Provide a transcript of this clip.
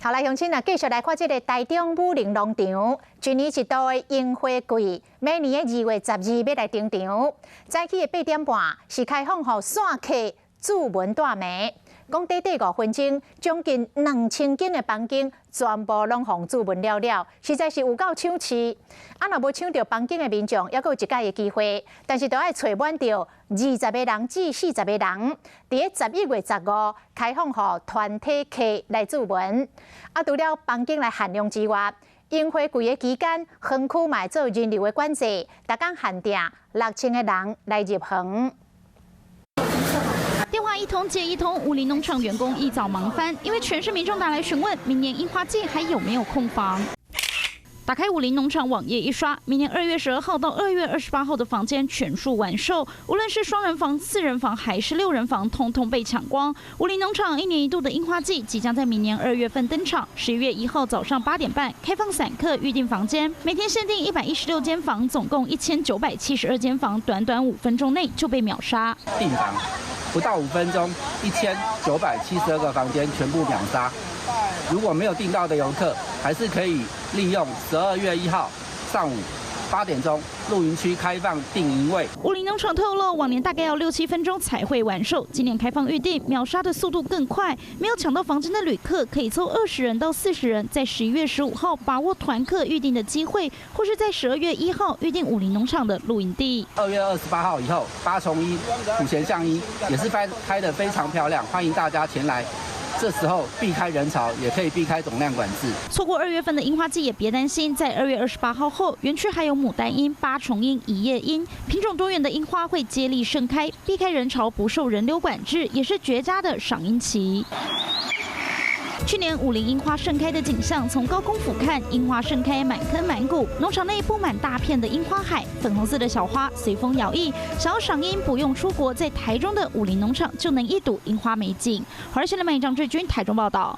好来，乡亲啊，继续来看这个台中武林农场，今年一度的樱花季，每年的2月12要来登场。早起的8点半是开放予散客注文带暝，讲短短5分钟，将近2000间的房间全部拢互注文了，实在是有够抢市。啊，若无抢到房间的民众，还阁有一届的机会，但是都要找满到20个人至40个人。伫11月15开放予团体客来注文。啊，除了房间来限量之外，樱花季的期间，园区嘛做人流的管制，逐工限定6000个人来入园。电话一通接一通，武林农场员工一早忙翻，因为全是民众打来询问明年樱花季还有没有空房。打开武林农场网页一刷，明年2月12号到2月28号的房间全数完售，无论是双人房、4人房还是6人房，通通被抢光。武林农场1年1度的樱花季即将在明年2月份登场，11月1号早上8点半开放散客预订房间，每天限定116间房，总共1972间房，短短5分钟内就被秒杀。订房不到5分钟，1972个房间全部秒杀。如果没有订到的游客，还是可以利用12月1号上午8点钟露营区开放订营位。武林农场透露，往年大概要6、7分钟才会完售，今年开放预订，秒杀的速度更快。没有抢到房间的旅客，可以凑20人到40人，在11月15号把握团客预订的机会，或是在12月1号预订武林农场的露营地。2月28号以后，8重一、虎贤巷一也是开得非常漂亮，欢迎大家前来。这时候避开人潮，也可以避开总量管制。错过2月份的樱花季也别担心，在2月28号后，园区还有牡丹樱、8重樱、一叶樱，品种多元的樱花会接力盛开，避开人潮，不受人流管制，也是绝佳的赏樱期。去年武林樱花盛开的景象，从高空俯瞰，樱花盛开满坑满谷，农场内布满大片的樱花海，粉红色的小花随风摇曳。想要赏樱不用出国，在台中的武林农场就能一睹樱花美景。华视新闻张志军台中报道。